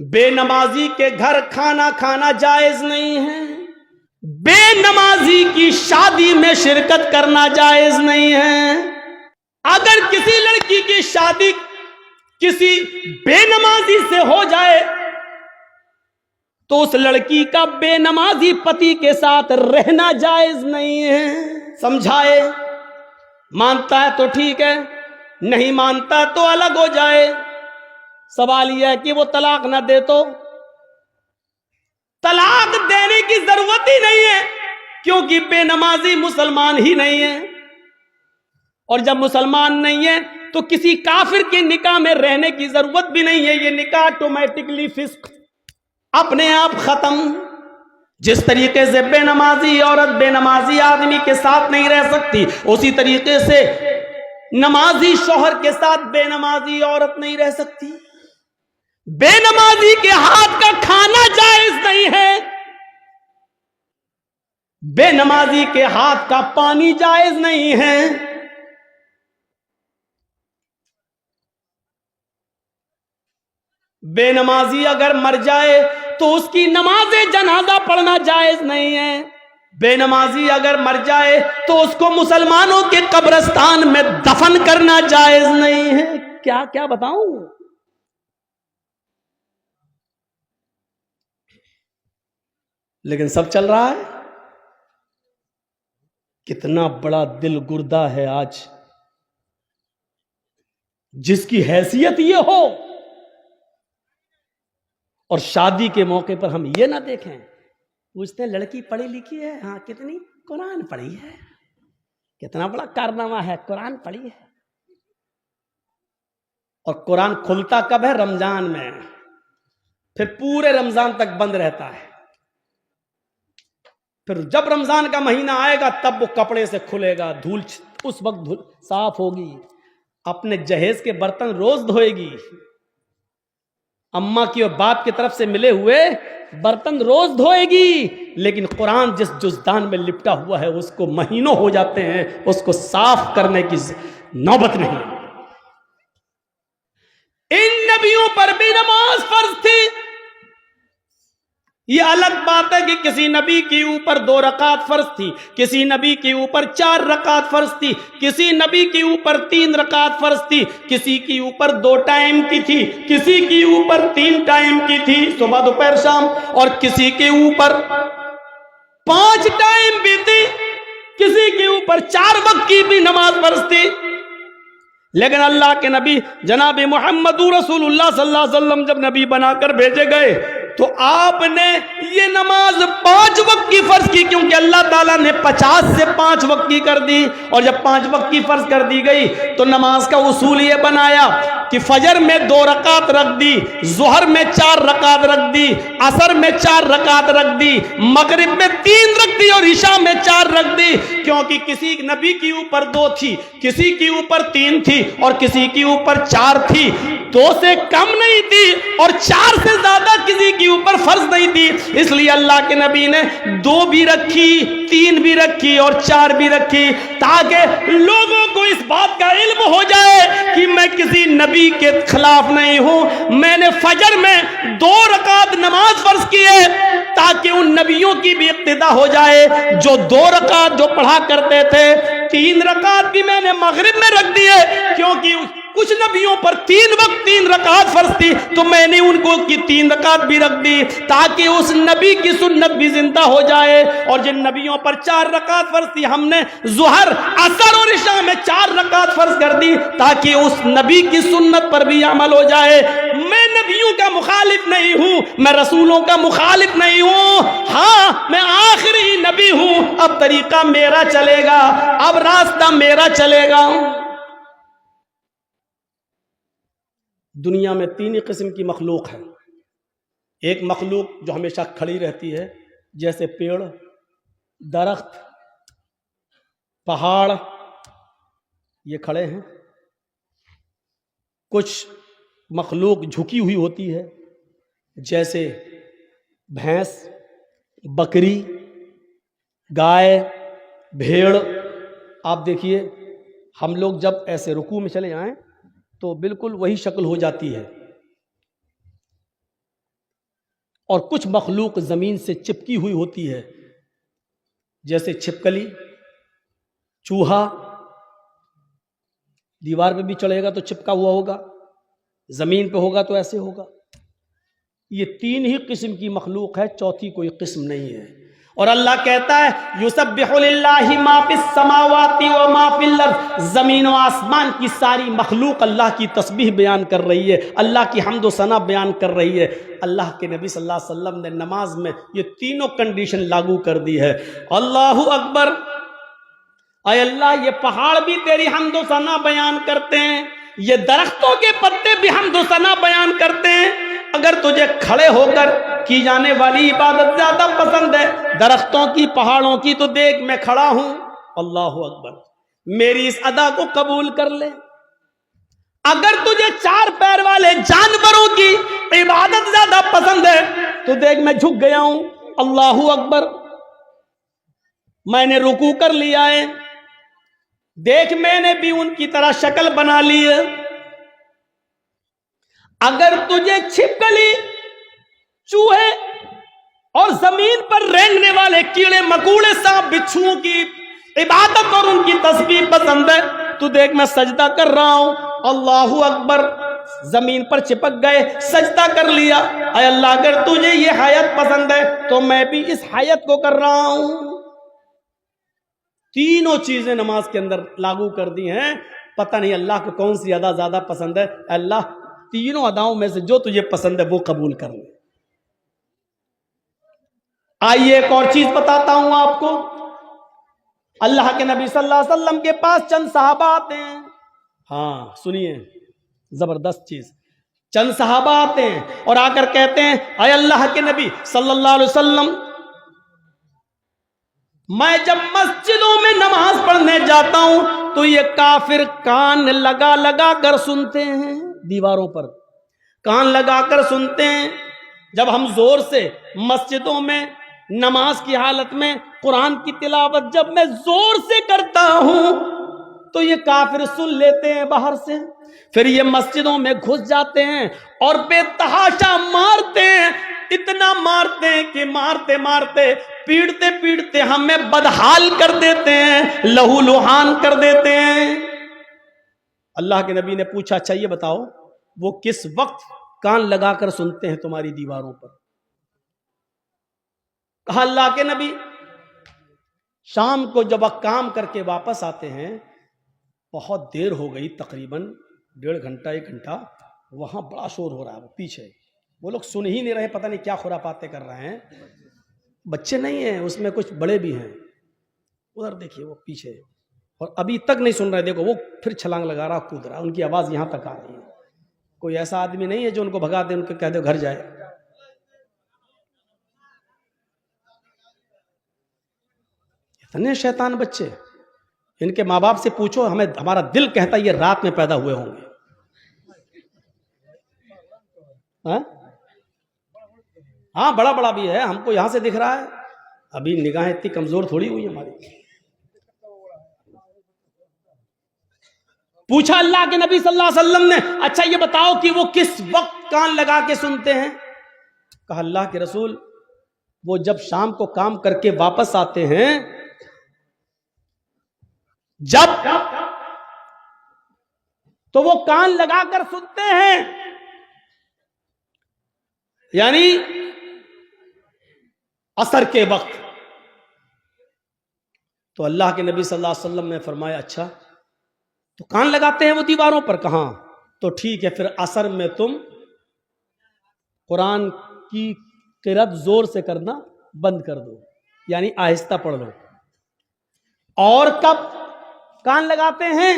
بے نمازی کے گھر کھانا کھانا جائز نہیں ہے، بے نمازی کی شادی میں شرکت کرنا جائز نہیں ہے۔ اگر کسی لڑکی کی شادی کسی بے نمازی سے ہو جائے تو اس لڑکی کا بے نمازی پتی کے ساتھ رہنا جائز نہیں ہے۔ سمجھائے، مانتا ہے تو ٹھیک ہے، نہیں مانتا تو الگ ہو جائے۔ سوال یہ ہے کہ وہ طلاق نہ دے تو طلاق دینے کی ضرورت ہی نہیں ہے، کیونکہ بے نمازی مسلمان ہی نہیں ہے، اور جب مسلمان نہیں ہے تو کسی کافر کے نکاح میں رہنے کی ضرورت بھی نہیں ہے۔ یہ نکاح آٹومیٹکلی فسق، اپنے آپ ختم۔ جس طریقے سے بے نمازی عورت بے نمازی آدمی کے ساتھ نہیں رہ سکتی، اسی طریقے سے نمازی شوہر کے ساتھ بے نمازی عورت نہیں رہ سکتی۔ بے نمازی کے ہاتھ کا کھانا جائز نہیں ہے، بے نمازی کے ہاتھ کا پانی جائز نہیں ہے۔ بے نمازی اگر مر جائے تو اس کی نماز جنازہ پڑھنا جائز نہیں ہے۔ بے نمازی اگر مر جائے تو اس کو مسلمانوں کے قبرستان میں دفن کرنا جائز نہیں ہے۔ کیا کیا بتاؤں؟ لیکن سب چل رہا ہے۔ کتنا بڑا دل گردہ ہے آج، جس کی حیثیت یہ ہو اور شادی کے موقع پر ہم یہ نہ دیکھیں۔ پوچھتے ہیں لڑکی پڑھی لکھی ہے؟ ہاں کتنی؟ قرآن پڑھی ہے۔ کتنا بڑا کارنامہ ہے، قرآن پڑھی ہے۔ اور قرآن کھلتا کب ہے؟ رمضان میں، پھر پورے رمضان تک بند رہتا ہے۔ پھر جب رمضان کا مہینہ آئے گا تب وہ کپڑے سے کھلے گا، دھول اس وقت صاف ہوگی، اپنے جہیز کے برتن روز دھوئے گی، اماں کی اور باپ کی طرف سے ملے ہوئے برتن روز دھوئے گی۔ لیکن قرآن جس جزدان میں لپٹا ہوا ہے اس کو مہینوں ہو جاتے ہیں، اس کو صاف کرنے کی نوبت نہیں۔ ان نبیوں پر بھی نماز فرض تھی۔ یہ الگ بات ہے کہ کسی نبی کے اوپر 2 رکعت فرض تھی، کسی نبی کے اوپر 4 رکعت فرض تھی، کسی نبی کے اوپر 3 رکعت فرض تھی، کسی کے اوپر 2 ٹائم کی تھی، کسی کے اوپر 3 ٹائم کی تھی، صبح دوپہر شام، اور کسی کے اوپر 5 ٹائم بھی تھی، کسی کے اوپر 4 وقت کی بھی نماز فرض تھی۔ لیکن اللہ کے نبی جناب محمد رسول اللہ صلی اللہ علیہ وسلم جب نبی بنا کر بھیجے گئے تو آپ نے یہ نماز 5 وقت کی فرض کی، کیونکہ اللہ تعالیٰ نے 50 سے 5 وقت کی کر دی، اور جب 5 وقت کی فرض کر دی گئی تو نماز کا اصول یہ بنایا کہ فجر میں 2 رکعت رکھ دی، ظہر میں 4 رکعت رکھ دی، عصر میں 4 رکعت رکھ دی، مغرب میں 3 رکھ دی، اور عشاء میں 4 رکھ دی، کیونکہ کسی نبی کے اوپر 2 تھی، کسی کے اوپر 3 تھی، اور کسی کے اوپر 4 تھی، 2 سے کم نہیں تھی اور 4 سے زیادہ کسی کے اوپر فرض نہیں تھی۔ اس لیے اللہ کے نبی نے 2 بھی رکھی، 3 بھی رکھی اور 4 بھی رکھی، تاکہ لوگوں کو اس بات کا علم ہو جائے کہ میں کسی نبی کے خلاف نہیں ہوں۔ میں نے فجر میں 2 رکعت نماز فرض کی ہے تاکہ ان نبیوں کی بھی اقتدا ہو جائے جو 2 رکعت جو پڑھا کرتے تھے، 3 رکعت بھی میں نے مغرب میں رکھ دی ہے، کیونکہ کچھ نبیوں پر 3 وقت 3 رکعت فرض تھی، تو میں نے ان کو کی 3 رکعت بھی رکھ دی تاکہ اس نبی کی سنت بھی زندہ ہو جائے۔ اور جن نبیوں پر 4 رکعت فرض تھی ہم نے ظہر، عصر اور عشاء میں 4 رکعت فرض کر دی تاکہ اس نبی کی سنت پر بھی عمل ہو جائے۔ میں نبیوں کا مخالف نہیں ہوں، میں رسولوں کا مخالف نہیں ہوں، ہاں میں آخری نبی ہوں، اب طریقہ میرا چلے گا، اب راستہ میرا چلے گا۔ دنیا میں 3 قسم کی مخلوق ہے۔ ایک مخلوق جو ہمیشہ کھڑی رہتی ہے، جیسے پیڑ، درخت، پہاڑ، یہ کھڑے ہیں۔ کچھ مخلوق جھکی ہوئی ہوتی ہے، جیسے بھینس، بکری، گائے، بھیڑ۔ آپ دیکھیے ہم لوگ جب ایسے رکوع میں چلے جائیں تو بالکل وہی شکل ہو جاتی ہے۔ اور کچھ مخلوق زمین سے چپکی ہوئی ہوتی ہے، جیسے چھپکلی، چوہا، دیوار پہ بھی چڑھے گا تو چپکا ہوا ہوگا، زمین پہ ہوگا تو ایسے ہوگا۔ یہ تین ہی قسم کی مخلوق ہے، چوتھی کوئی قسم نہیں ہے۔ اور اللہ کہتا ہے یسبح للہ ما فی السماوات و ما فی الارض، زمین و آسمان کی ساری مخلوق اللہ کی تسبیح بیان کر رہی ہے، اللہ کی حمد و ثنا بیان کر رہی ہے۔ اللہ کے نبی صلی اللہ علیہ وسلم نے نماز میں یہ تینوں کنڈیشن لاگو کر دی ہے۔ اللہ اکبر، اے اللہ یہ پہاڑ بھی تیری حمد و ثنا بیان کرتے ہیں، یہ درختوں کے پتے بھی حمد و ثنا بیان کرتے ہیں۔ اگر تجھے کھڑے ہو کر کی جانے والی عبادت زیادہ پسند ہے درختوں کی، پہاڑوں کی، تو دیکھ میں کھڑا ہوں، اللہ اکبر، میری اس ادا کو قبول کر لے۔ اگر تجھے چار پیر والے جانوروں کی عبادت زیادہ پسند ہے تو دیکھ میں جھک گیا ہوں، اللہ اکبر، میں نے رکوع کر لیا ہے، دیکھ میں نے بھی ان کی طرح شکل بنا لی ہے۔ اگر تجھے چھپکلی، چوہے اور زمین پر رینگنے والے کیڑے مکوڑے، سانپ بچھوؤں کی عبادت اور ان کی تسبیح پسند ہے تو دیکھ میں سجدہ کر رہا ہوں، اللہ اکبر، زمین پر چپک گئے، سجدہ کر لیا۔ اے اللہ اگر تجھے یہ حیات پسند ہے تو میں بھی اس حیات کو کر رہا ہوں۔ تینوں چیزیں نماز کے اندر لاگو کر دی ہیں۔ پتہ نہیں اللہ کو کون سی ادا زیادہ پسند ہے، اللہ تینوں اداؤں میں سے جو تجھے پسند ہے وہ قبول کر لے۔ آئیے ایک اور چیز بتاتا ہوں آپ کو۔ اللہ کے نبی صلی اللہ علیہ وسلم کے پاس چند صحابہ آتے ہیں، ہاں سنیے زبردست چیز، چند صحابہ آتے ہیں اور آ کر کہتے ہیں اے اللہ کے نبی صلی اللہ علیہ وسلم، میں جب مسجدوں میں نماز پڑھنے جاتا ہوں تو یہ کافر کان لگا لگا کر سنتے ہیں، دیواروں پر کان لگا کر سنتے ہیں۔ جب ہم زور سے مسجدوں میں نماز کی حالت میں قرآن کی تلاوت جب میں زور سے کرتا ہوں تو یہ کافر سن لیتے ہیں باہر سے، پھر یہ مسجدوں میں گھس جاتے ہیں اور بے تحاشا مارتے ہیں، اتنا مارتے ہیں کہ مارتے مارتے پیڑتے پیڑتے ہمیں بدحال کر دیتے ہیں، لہو لہان کر دیتے ہیں۔ اللہ کے نبی نے پوچھا اچھا یہ بتاؤ وہ کس وقت کان لگا کر سنتے ہیں تمہاری دیواروں پر؟ کہا اللہ کے نبی شام کو جب کام کر کے واپس آتے ہیں، بہت دیر ہو گئی، تقریباً 1.5 گھنٹہ 1 گھنٹہ، وہاں بڑا شور ہو رہا ہے، وہ پیچھے وہ لوگ سن ہی نہیں رہے، پتہ نہیں کیا خرافاتیں کر رہے ہیں، بچے نہیں ہیں اس میں، کچھ بڑے بھی ہیں، ادھر دیکھیے وہ پیچھے، اور ابھی تک نہیں سن رہے، دیکھو وہ پھر چھلانگ لگا رہا، کود رہا، ان کی آواز یہاں تک آ رہی ہے۔ کوئی ایسا آدمی نہیں ہے جو ان کو بھگا دے، ان کو کہہ دے گھر جائے۔ اتنے شیطان بچے، ان کے ماں باپ سے پوچھو، ہمارا دل کہتا ہے یہ رات میں پیدا ہوئے ہوں گے۔ ہاں بڑا بڑا بھی ہے، ہم کو یہاں سے دکھ رہا ہے، ابھی نگاہیں اتنی کمزور تھوڑی ہوئی ہماری۔ پوچھا اللہ کے نبی صلی اللہ علیہ وسلم نے اچھا یہ بتاؤ کہ وہ کس وقت کان لگا کے سنتے ہیں؟ کہا اللہ کے رسول وہ جب شام کو کام کر کے واپس آتے ہیں، جب تو وہ کان لگا کر سنتے ہیں، یعنی عصر کے وقت۔ تو اللہ کے نبی صلی اللہ علیہ وسلم نے فرمایا اچھا تو کان لگاتے ہیں وہ دیواروں پر؟ کہاں؟ تو ٹھیک ہے پھر عصر میں تم قرآن کی قرأت زور سے کرنا بند کر دو، یعنی آہستہ پڑھ لو۔ اور کب کان لگاتے ہیں؟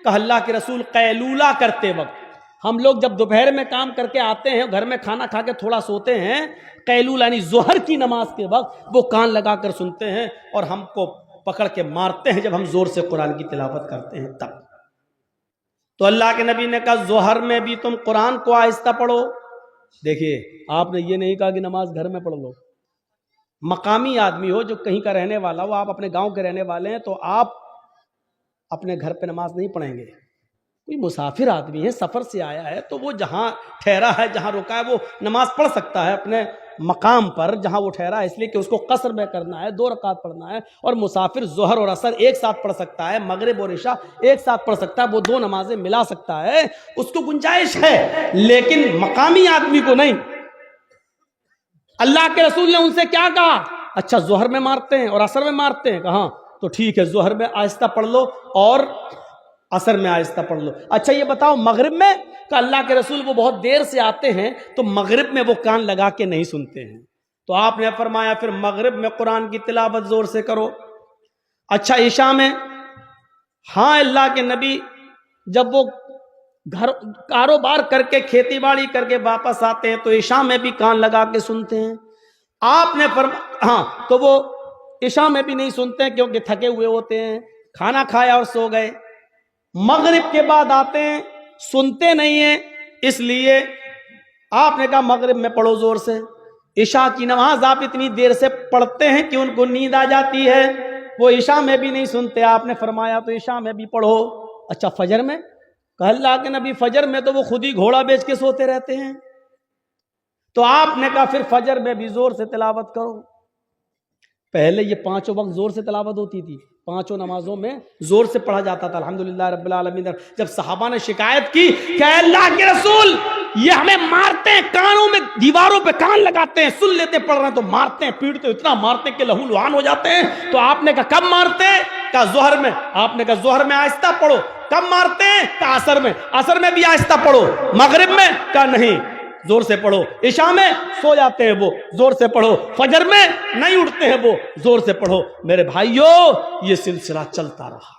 کہ اللہ کے رسول قیلولہ کرتے وقت، ہم لوگ جب دوپہر میں کام کر کے آتے ہیں، گھر میں کھانا کھا کے تھوڑا سوتے ہیں، قیلولہ یعنی ظہر کی نماز کے وقت وہ کان لگا کر سنتے ہیں اور ہم کو پکڑ کے مارتے ہیں جب ہم زور سے قرآن کی تلاوت کرتے ہیں تب۔ تو اللہ کے نبی نے کہا ظہر میں بھی تم قرآن کو آہستہ پڑھو۔ دیکھیے آپ نے یہ نہیں کہا کہ نماز گھر میں پڑھ لو، مقامی آدمی ہو جو کہیں کا رہنے والا ہو، آپ اپنے گاؤں کے رہنے والے ہیں تو آپ اپنے گھر پہ نماز نہیں پڑھیں گے۔ کوئی مسافر آدمی ہے، سفر سے آیا ہے، تو وہ جہاں ٹھہرا ہے، جہاں رکا ہے، وہ نماز پڑھ سکتا ہے اپنے مقام پر جہاں وہ ٹھہرا ہے اس لیے کہ اس کو قصر میں کرنا ہے، 2 رکعت پڑھنا ہے، اور مسافر ظہر اور عصر ایک ساتھ پڑھ سکتا ہے، مغرب اور عشاء ایک ساتھ پڑھ سکتا ہے، وہ 2 نمازیں ملا سکتا ہے، اس کو گنجائش ہے، لیکن مقامی آدمی کو نہیں۔ اللہ کے رسول نے ان سے کیا کہا؟ اچھا ظہر میں مارتے ہیں اور عصر میں مارتے ہیں، کہاں تو ٹھیک ہے ظہر میں آہستہ پڑھ لو اور عصر میں آہستہ پڑھ لو۔ اچھا یہ بتاؤ مغرب میں؟ کہ اللہ کے رسول وہ بہت دیر سے آتے ہیں تو مغرب میں وہ کان لگا کے نہیں سنتے ہیں، تو آپ نے فرمایا پھر مغرب میں قرآن کی تلاوت زور سے کرو۔ اچھا عشاء میں؟ ہاں اللہ کے نبی جب وہ گھر کاروبار کر کے کھیتی باڑی کر کے واپس آتے ہیں تو عشاء میں بھی کان لگا کے سنتے ہیں۔ آپ نے ہاں تو وہ عشاء میں بھی نہیں سنتے ہیں کیونکہ تھکے ہوئے ہوتے ہیں، کھانا کھایا اور سو گئے۔ مغرب کے بعد آتے ہیں سنتے نہیں ہیں، اس لیے آپ نے کہا مغرب میں پڑھو زور سے۔ عشاء کی نماز آپ اتنی دیر سے پڑھتے ہیں کہ ان کو نیند آ جاتی ہے، وہ عشاء میں بھی نہیں سنتے، آپ نے فرمایا تو عشاء میں بھی پڑھو۔ اچھا فجر میں؟ کہ اللہ کے نبی فجر میں تو وہ خود ہی گھوڑا بیچ کے سوتے رہتے ہیں، تو آپ نے کہا پھر فجر میں بھی زور سے تلاوت کرو۔ پہلے یہ 5 وقت زور سے تلاوت ہوتی تھی، 5 نمازوں میں زور سے پڑھا جاتا تھا الحمدللہ رب العالمین۔ جب صحابہ نے شکایت کی کہ اے اللہ کے رسول یہ ہمیں مارتے ہیں، کانوں میں دیواروں پہ کان لگاتے ہیں، سن لیتے پڑھ رہے ہیں تو مارتے ہیں، پیٹتے اتنا مارتے ہیں کہ لہو لہان ہو جاتے ہیں، تو آپ نے کہا کب مارتے ہیں؟ کہا ظہر میں۔ آپ نے کہا ظہر میں آہستہ پڑھو۔ کب مارتے ہیں؟ کہا عصر میں۔ عصر میں بھی آہستہ پڑھو۔ مغرب میں؟ کہا نہیں زور سے پڑھو۔ عشاء میں سو جاتے ہیں وہ، زور سے پڑھو۔ فجر میں نہیں اٹھتے ہیں وہ، زور سے پڑھو۔ میرے بھائیو یہ سلسلہ چلتا رہا۔